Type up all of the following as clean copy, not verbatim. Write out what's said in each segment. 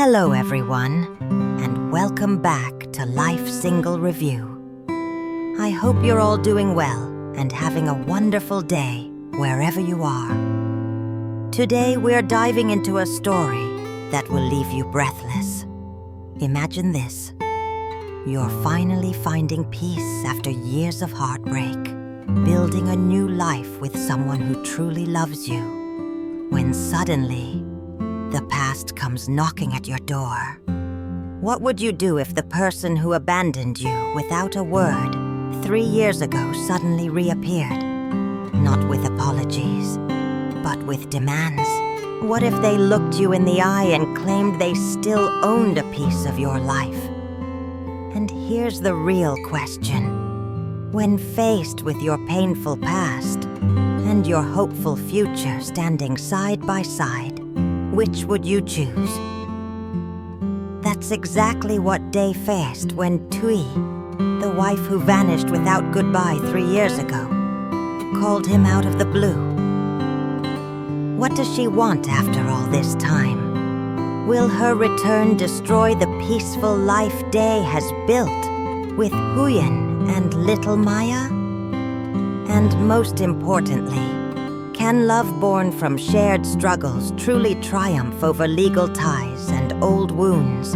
Hello everyone, and welcome back to Life Single Review. I hope you're all doing well and having a wonderful day wherever you are. Today we're diving into a story that will leave you breathless. Imagine this. You're finally finding peace after years of heartbreak, building a new life with someone who truly loves you, when suddenly, the past comes knocking at your door. What would you do if the person who abandoned you without a word 3 years ago suddenly reappeared? Not with apologies, but with demands. What if they looked you in the eye and claimed they still owned a piece of your life? And here's the real question. When faced with your painful past and your hopeful future standing side by side, which would you choose? That's exactly what Day faced when Thuy, the wife who vanished without goodbye 3 years ago, called him out of the blue. What does she want after all this time? Will her return destroy the peaceful life Day has built with Huyen and little Maya? And most importantly, can love born from shared struggles truly triumph over legal ties and old wounds?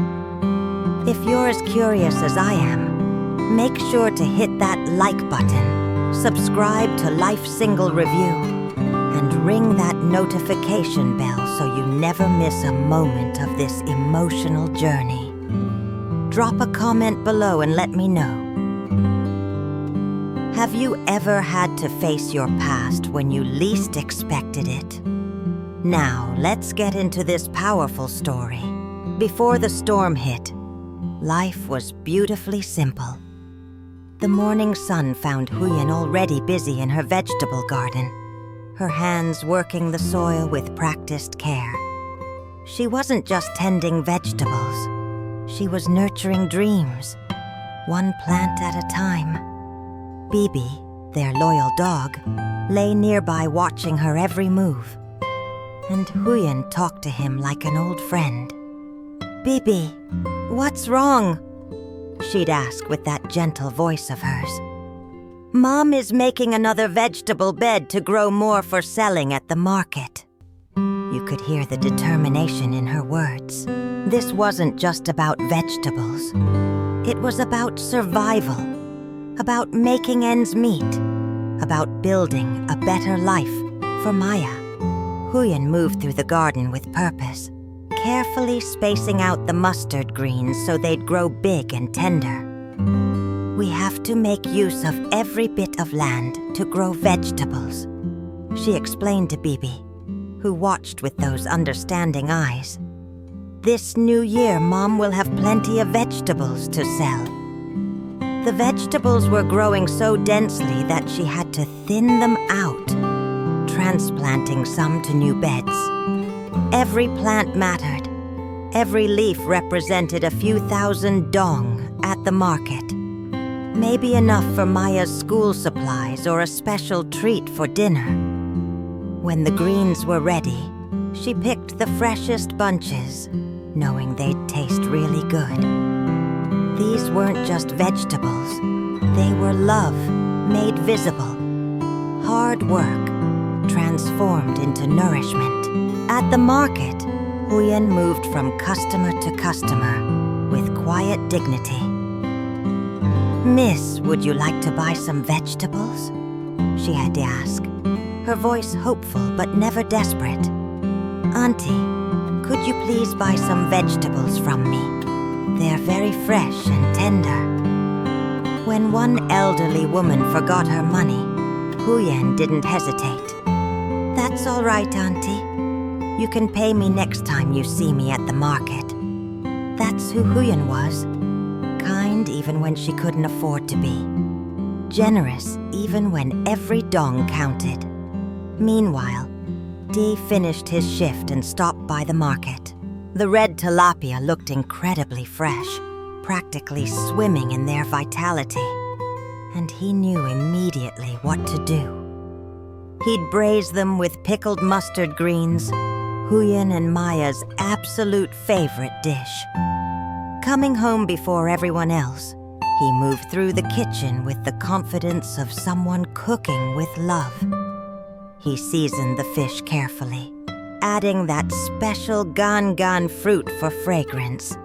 If you're as curious as I am, make sure to hit that like button, subscribe to Life Single Review, and ring that notification bell so you never miss a moment of this emotional journey. Drop a comment below and let me know. Have you ever had to face your past when you least expected it? Now, let's get into this powerful story. Before the storm hit, life was beautifully simple. The morning sun found Huyen already busy in her vegetable garden, her hands working the soil with practiced care. She wasn't just tending vegetables. She was nurturing dreams, one plant at a time. Bibi, their loyal dog, lay nearby watching her every move. And Huyen talked to him like an old friend. "Bibi, what's wrong?" she'd ask with that gentle voice of hers. "Mom is making another vegetable bed to grow more for selling at the market." You could hear the determination in her words. This wasn't just about vegetables. It was about survival. About making ends meet, about building a better life for Maya. Huyen moved through the garden with purpose, carefully spacing out the mustard greens so they'd grow big and tender. "We have to make use of every bit of land to grow vegetables," she explained to Bibi, who watched with those understanding eyes. "This new year, Mom will have plenty of vegetables to sell." The vegetables were growing so densely that she had to thin them out, transplanting some to new beds. Every plant mattered. Every leaf represented a few thousand dong at the market. Maybe enough for Maya's school supplies or a special treat for dinner. When the greens were ready, she picked the freshest bunches, knowing they'd taste really good. These weren't just vegetables. They were love, made visible. Hard work, transformed into nourishment. At the market, Huyen moved from customer to customer with quiet dignity. "Miss, would you like to buy some vegetables?" she had to ask, her voice hopeful but never desperate. "Auntie, could you please buy some vegetables from me? They're very fresh and tender." When one elderly woman forgot her money, Huyen didn't hesitate. "That's all right, Auntie. You can pay me next time you see me at the market." That's who Huyen was. Kind even when she couldn't afford to be. Generous even when every dong counted. Meanwhile, Dee finished his shift and stopped by the market. The red tilapia looked incredibly fresh, practically swimming in their vitality, and he knew immediately what to do. He'd braise them with pickled mustard greens, Huyen and Maya's absolute favorite dish. Coming home before everyone else, he moved through the kitchen with the confidence of someone cooking with love. He seasoned the fish carefully, adding that special gan fruit for fragrance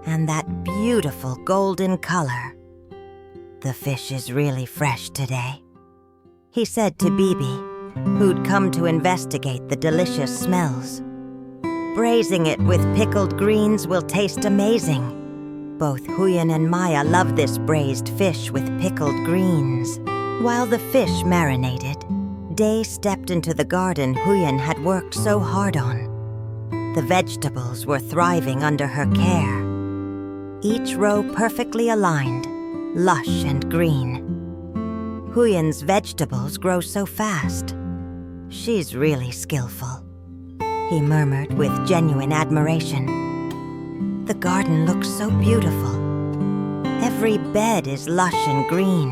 and that beautiful golden color. "The fish is really fresh today," he said to Bibi, who'd come to investigate the delicious smells. "Braising it with pickled greens will taste amazing." Both Huyen and Maya loved this braised fish with pickled greens. While the fish marinated, Day stepped into the garden Huyen had worked so hard on. The vegetables were thriving under her care, each row perfectly aligned, lush and green. Huyen's vegetables grow so fast. "She's really skillful," he murmured with genuine admiration. "The garden looks so beautiful. Every bed is lush and green."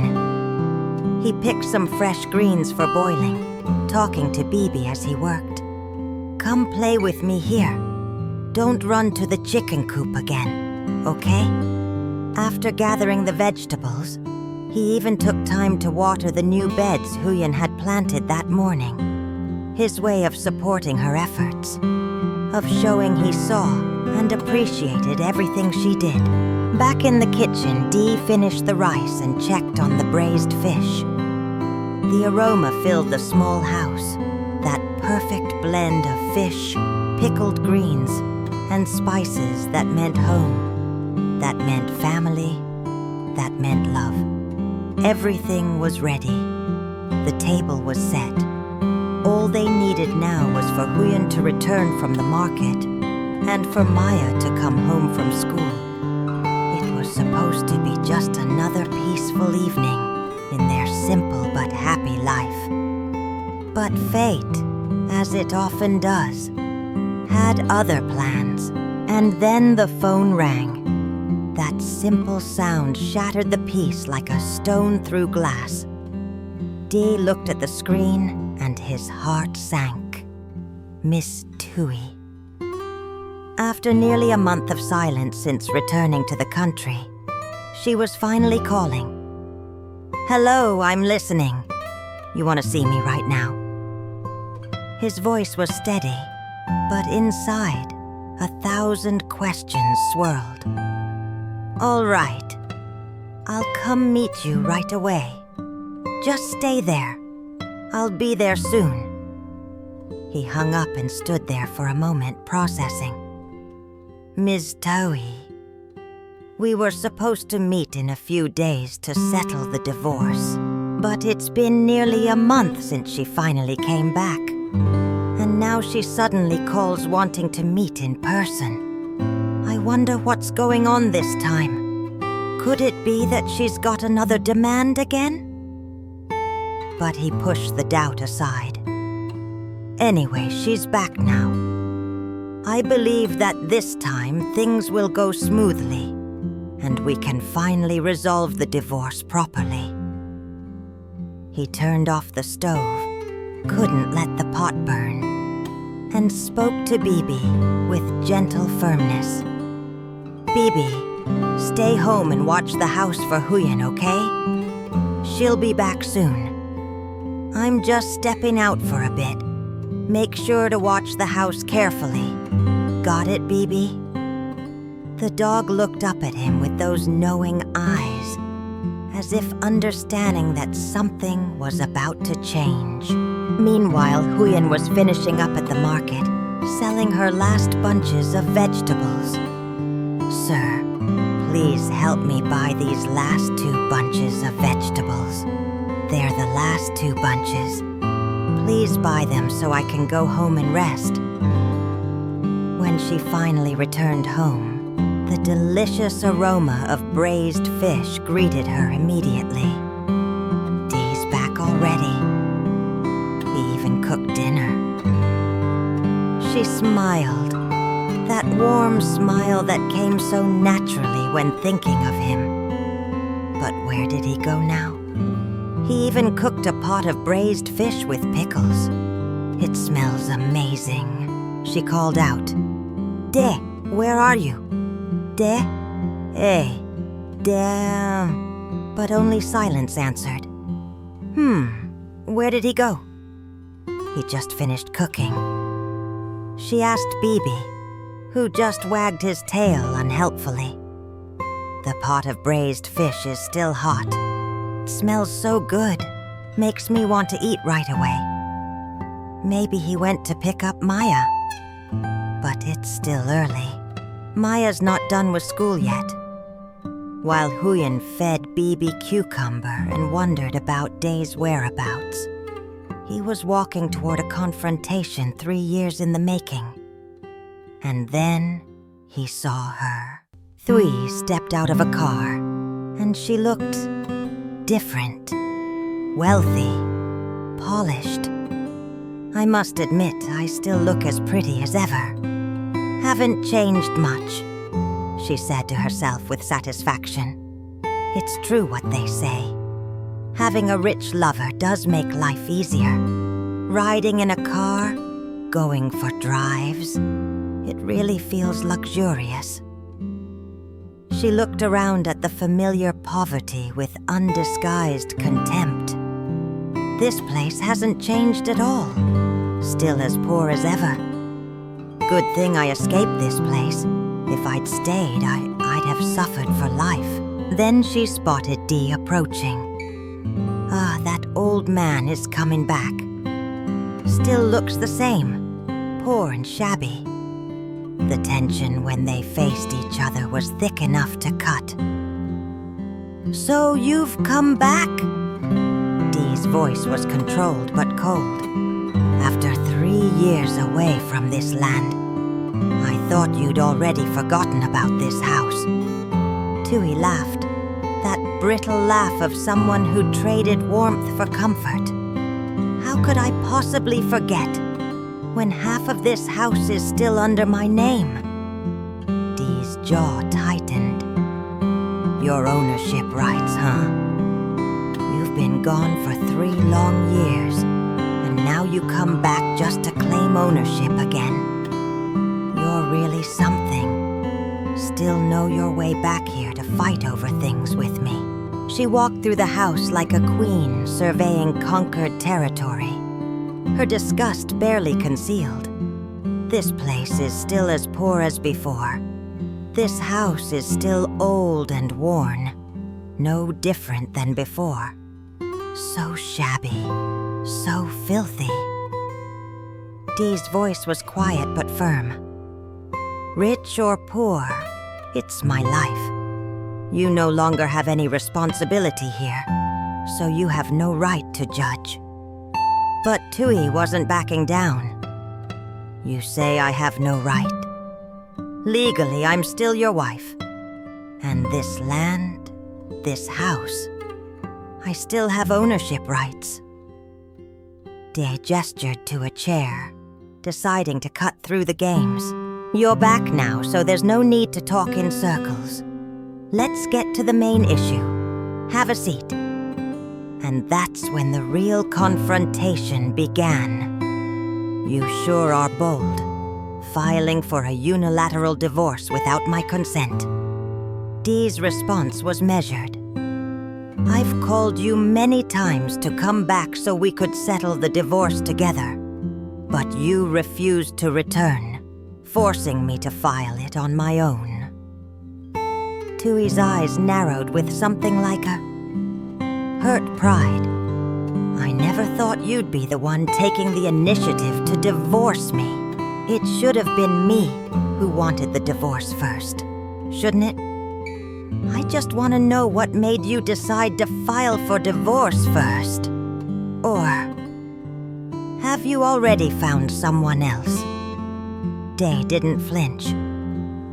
He picked some fresh greens for boiling, talking to Bibi as he worked. "Come play with me here. Don't run to the chicken coop again, okay?" After gathering the vegetables, he even took time to water the new beds Huyen had planted that morning. His way of supporting her efforts, of showing he saw and appreciated everything she did. Back in the kitchen, Dee finished the rice and checked on the braised fish. The aroma filled the small house, that perfect blend of fish, pickled greens, and spices that meant home, that meant family, that meant love. Everything was ready. The table was set. All they needed now was for Huyen to return from the market and for Maya to come home from school. It was supposed to be just another peaceful evening in their simple but happy life. But fate, as it often does, had other plans. And then the phone rang. That simple sound shattered the peace like a stone through glass. Dee looked at the screen and his heart sank. Miss Tui. After nearly a month of silence since returning to the country, she was finally calling. "Hello, I'm listening. You want to see me right now?" His voice was steady, but inside, 1,000 questions swirled. "All right. I'll come meet you right away. Just stay there. I'll be there soon." He hung up and stood there for a moment, processing. "Ms. Taui, we were supposed to meet in a few days to settle the divorce, but it's been nearly a month since she finally came back. And now she suddenly calls wanting to meet in person. I wonder what's going on this time. Could it be that she's got another demand again?" But he pushed the doubt aside. "Anyway, she's back now. I believe that this time things will go smoothly, and we can finally resolve the divorce properly." He turned off the stove, couldn't let the pot burn, and spoke to Bibi with gentle firmness. "Bibi, stay home and watch the house for Huyen, okay? She'll be back soon. I'm just stepping out for a bit. Make sure to watch the house carefully. Got it, Bibi?" The dog looked up at him with those knowing eyes, as if understanding that something was about to change. Meanwhile, Huyen was finishing up at the market, selling her last bunches of vegetables. "Sir, please help me buy these last 2 bunches of vegetables. They're the last 2 bunches. Please buy them so I can go home and rest." When she finally returned home, the delicious aroma of braised fish greeted her immediately. "Dee's back already. He even cooked dinner." She smiled, that warm smile that came so naturally when thinking of him. But where did he go now? He even cooked a pot of braised fish with pickles. "It smells amazing," She called out, "De, where are you? De? Eh, de..." But only silence answered. Where did he go? He just finished cooking. She asked Bibi, who just wagged his tail unhelpfully. The pot of braised fish is still hot. It smells so good, makes me want to eat right away. Maybe he went to pick up Maya. But it's still early. Maya's not done with school yet. While Huyen fed Bibi cucumber and wondered about De's whereabouts, he was walking toward a confrontation 3 years in the making. And then he saw her. Thuy stepped out of a car, and she looked different, wealthy, polished. I must admit, I still look as pretty as ever. Haven't changed much, she said to herself with satisfaction. It's true what they say. Having a rich lover does make life easier. Riding in a car, going for drives, it really feels luxurious. She looked around at the familiar poverty with undisguised contempt. This place hasn't changed at all, still as poor as ever. Good thing I escaped this place. If I'd stayed, I'd have suffered for life. Then she spotted Dee approaching. That old man is coming back. Still looks the same, poor and shabby. The tension when they faced each other was thick enough to cut. "So you've come back?" Dee's voice was controlled but cold. "After 3 years away from this land, I thought you'd already forgotten about this house." Thuy laughed, that brittle laugh of someone who traded warmth for comfort. How could I possibly forget when half of this house is still under my name? Dee's jaw tightened. "Your ownership rights, huh? You've been gone for 3 long years, and now you come back just to claim ownership again. You're really something. Still know your way back here to fight over things with me." She walked through the house like a queen surveying conquered territory, her disgust barely concealed. This place is still as poor as before. This house is still old and worn, no different than before. So shabby, so filthy. Dee's voice was quiet but firm. "Rich or poor, it's my life. You no longer have any responsibility here, so you have no right to judge." But Thuy wasn't backing down. "You say I have no right? Legally, I'm still your wife. And this land, this house, I still have ownership rights." De gestured to a chair, deciding to cut through the games. "You're back now, so there's no need to talk in circles. Let's get to the main issue. Have a seat." And that's when the real confrontation began. "You sure are bold, filing for a unilateral divorce without my consent." Dee's response was measured. "I've called you many times to come back so we could settle the divorce together, but you refused to return, forcing me to file it on my own." Thui's eyes narrowed with something like a hurt pride. "I never thought you'd be the one taking the initiative to divorce me. It should have been me who wanted the divorce first, shouldn't it? I just want to know what made you decide to file for divorce first. Or have you already found someone else?" De didn't flinch.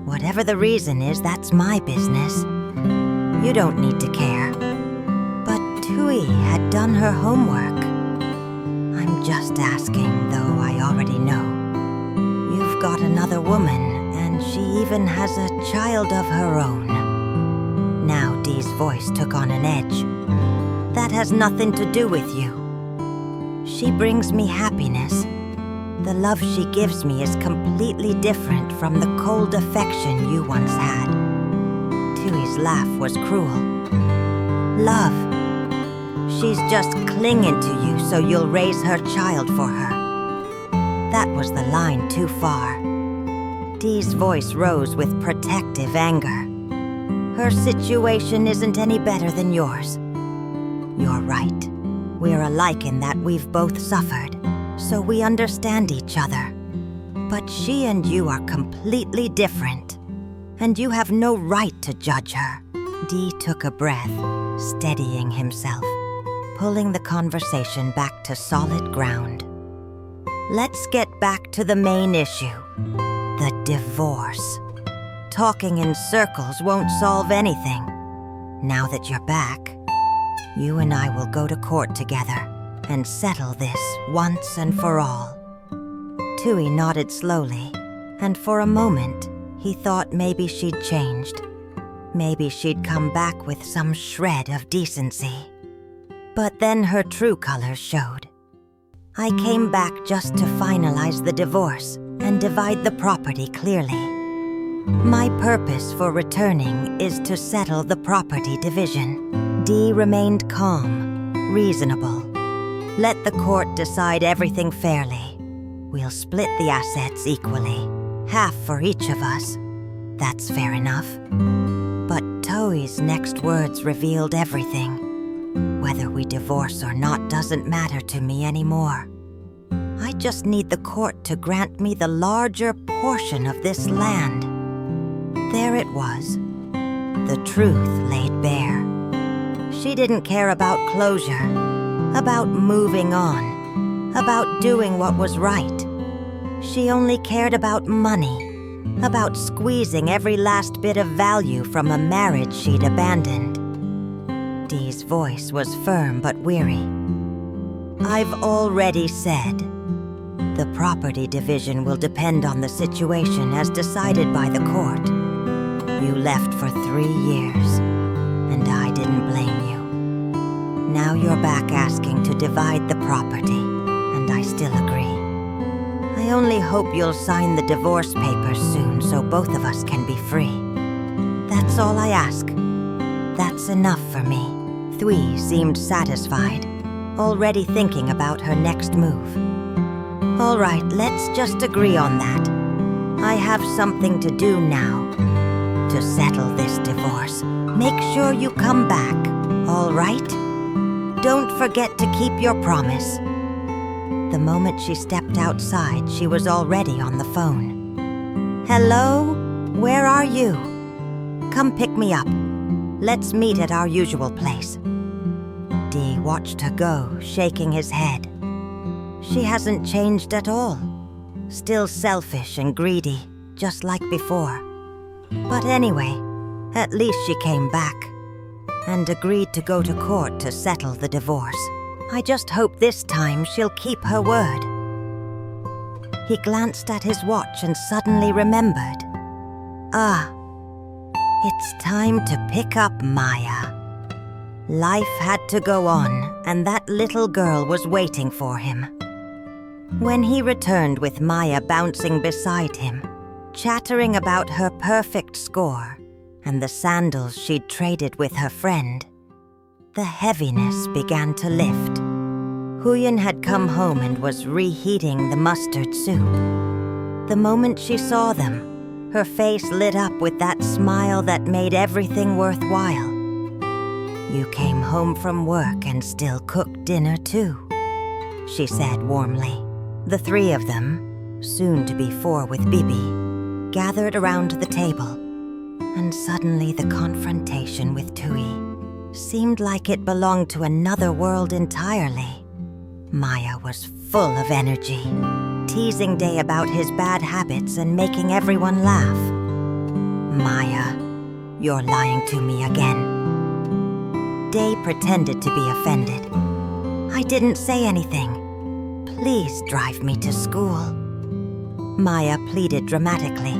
"Whatever the reason is, that's my business. You don't need to care." But Thuy had done her homework. "I'm just asking, though I already know. You've got another woman, and she even has a child of her own." Now Dee's voice took on an edge. "That has nothing to do with you. She brings me happiness. The love she gives me is completely different from the cold affection you once had. Tui's laugh was cruel. Love. She's just clinging to you so you'll raise her child for her. That was the line too far. Dee's voice rose with protective anger. Her situation isn't any better than yours. You're right. We're alike in that we've both suffered, so we understand each other. But she and you are completely different, and you have no right to judge her. Dee took a breath, steadying himself, pulling the conversation back to solid ground. Let's get back to the main issue, the divorce. Talking in circles won't solve anything. Now that you're back, you and I will go to court together and settle this once and for all. Tui nodded slowly, and for a moment, he thought maybe she'd changed. Maybe she'd come back with some shred of decency. But then her true colors showed. I came back just to finalize the divorce and divide the property clearly. My purpose for returning is to settle the property division. Dee remained calm, reasonable. Let the court decide everything fairly. We'll split the assets equally, half for each of us. That's fair enough. But Tui's next words revealed everything. Whether we divorce or not doesn't matter to me anymore. I just need the court to grant me the larger portion of this land. There it was. The truth laid bare. She didn't care about closure, about moving on, about doing what was right. She only cared about money, about squeezing every last bit of value from a marriage she'd abandoned. Dee's voice was firm but weary. I've already said. The property division will depend on the situation as decided by the court. You left for 3 years, and I didn't blame you. Now you're back asking to divide the property, and I still agree. I only hope you'll sign the divorce papers soon so both of us can be free. That's all I ask. That's enough for me. Thui seemed satisfied, already thinking about her next move. All right, let's just agree on that. I have something to do now. To settle this divorce, make sure you come back, all right? Don't forget to keep your promise. The moment she stepped outside, she was already on the phone. Hello? Where are you? Come pick me up. Let's meet at our usual place. Dee watched her go, shaking his head. She hasn't changed at all. Still selfish and greedy, just like before. But anyway, at least she came back and agreed to go to court to settle the divorce. I just hope this time she'll keep her word. He glanced at his watch and suddenly remembered. It's time to pick up Maya. Life had to go on, and that little girl was waiting for him. When he returned with Maya bouncing beside him, chattering about her perfect score and the sandals she'd traded with her friend, the heaviness began to lift. Huyen had come home and was reheating the mustard soup. The moment she saw them, her face lit up with that smile that made everything worthwhile. You came home from work and still cooked dinner too, she said warmly. The 3 of them, soon to be 4 with Bibi, gathered around the table, and suddenly the confrontation with Tui seemed like it belonged to another world entirely. Maya was full of energy, teasing Day about his bad habits and making everyone laugh. Maya, you're lying to me again. Day pretended to be offended. I didn't say anything. Please drive me to school. Maya pleaded dramatically.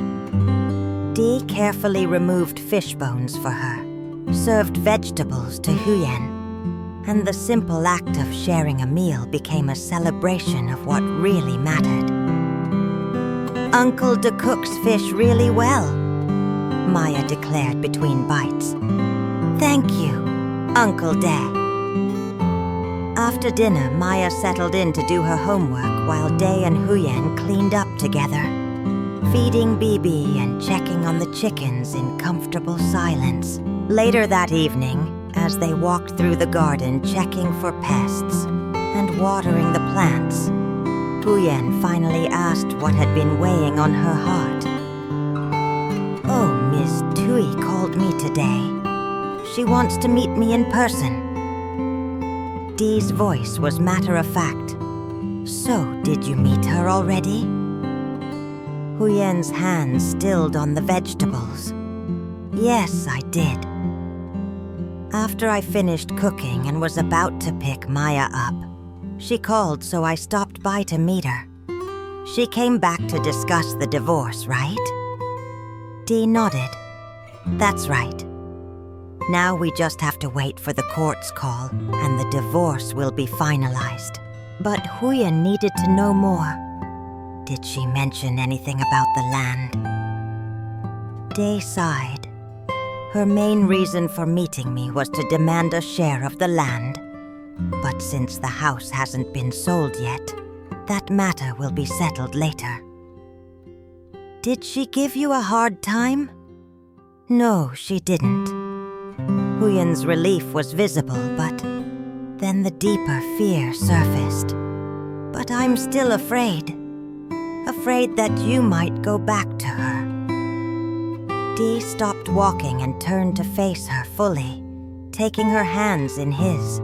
Dee carefully removed fish bones for her, served vegetables to Huyen, and the simple act of sharing a meal became a celebration of what really mattered. Uncle De cooks fish really well, Maya declared between bites. Thank you, Uncle De. After dinner, Maya settled in to do her homework while De and Huyen cleaned up together, feeding Bibi and checking on the chickens in comfortable silence. Later that evening, as they walked through the garden checking for pests and watering the plants, Huyen finally asked what had been weighing on her heart. Oh, Miss Tui called me today. She wants to meet me in person. Dee's voice was matter-of-fact. So, did you meet her already? Huyen's hands stilled on the vegetables. Yes, I did. After I finished cooking and was about to pick Maya up, she called, so I stopped by to meet her. She came back to discuss the divorce, right? Dee nodded. That's right. Now we just have to wait for the court's call, and the divorce will be finalized. But Huyen needed to know more. Did she mention anything about the land? Dee sighed. Her main reason for meeting me was to demand a share of the land. But since the house hasn't been sold yet, that matter will be settled later. Did she give you a hard time? No, she didn't. Huyen's relief was visible, but then the deeper fear surfaced. But I'm still afraid. Afraid that you might go back to her. Dee stopped walking and turned to face her fully, taking her hands in his.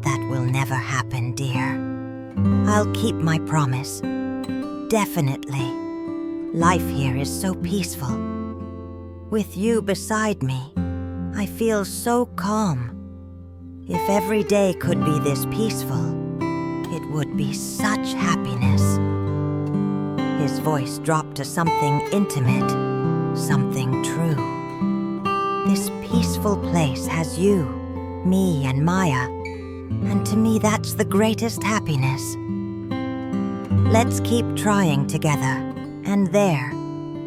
That will never happen, dear. I'll keep my promise. Definitely. Life here is so peaceful. With you beside me, I feel so calm. If every day could be this peaceful, it would be such happiness. His voice dropped to something intimate, something true. This peaceful place has you, me, and Maya, and to me that's the greatest happiness. Let's keep trying together, and there,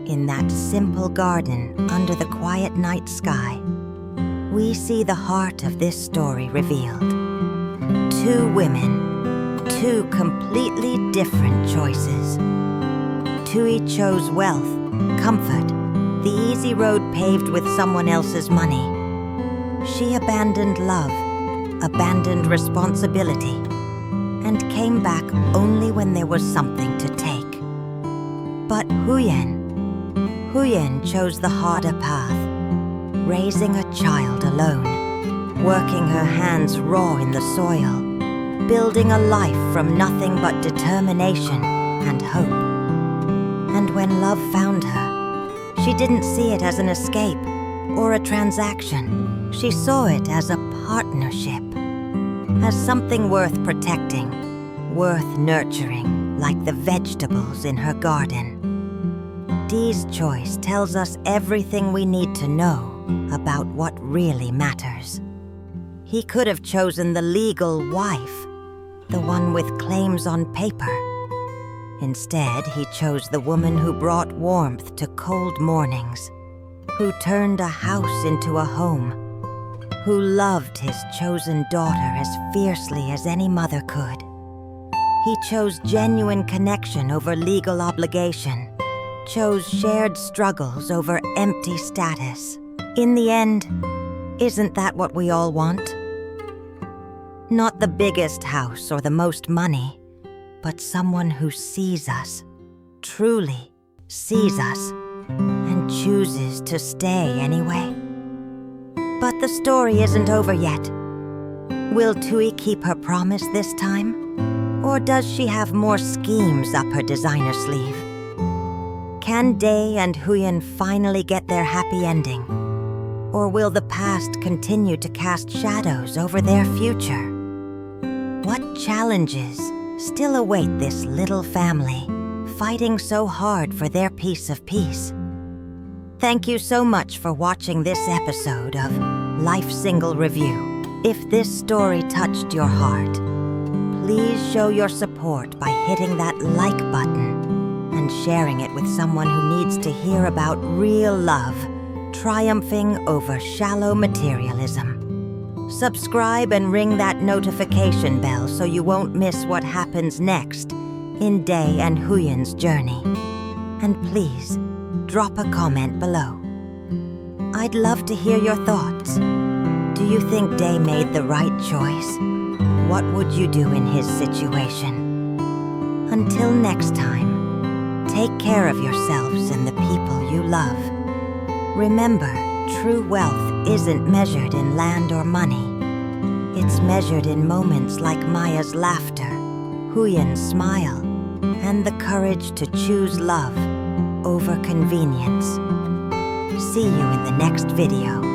in that simple garden under the quiet night sky, we see the heart of this story revealed. Two women, two completely different choices. Tui chose wealth, comfort, the easy road paved with someone else's money. She abandoned love, abandoned responsibility, and came back only when there was something to take. But Huyen chose the harder path, raising a child alone, working her hands raw in the soil, building a life from nothing but determination and hope. And when love found her, she didn't see it as an escape or a transaction. She saw it as a partnership, as something worth protecting, worth nurturing, like the vegetables in her garden. Dee's choice tells us everything we need to know about what really matters. He could have chosen the legal wife, the one with claims on paper. Instead, he chose the woman who brought warmth to cold mornings, who turned a house into a home, who loved his chosen daughter as fiercely as any mother could. He chose genuine connection over legal obligation, chose shared struggles over empty status. In the end, isn't that what we all want? Not the biggest house or the most money, but someone who sees us, truly sees us, and chooses to stay anyway. But the story isn't over yet. Will Tui keep her promise this time? Or does she have more schemes up her designer sleeve? Can Dae and Huyen finally get their happy ending? Or will the past continue to cast shadows over their future? What challenges still await this little family, fighting so hard for their piece of peace? Thank you so much for watching this episode of Life Single Review. If this story touched your heart, please show your support by hitting that like button and sharing it with someone who needs to hear about real love, triumphing over shallow materialism. Subscribe and ring that notification bell so you won't miss what happens next in Day and Huyen's journey. And please, drop a comment below. I'd love to hear your thoughts. Do you think Day made the right choice? What would you do in his situation? Until next time, take care of yourselves and the people you love. Remember, true wealth isn't measured in land or money. It's measured in moments like Maya's laughter, Huyen's smile, and the courage to choose love over convenience. See you in the next video.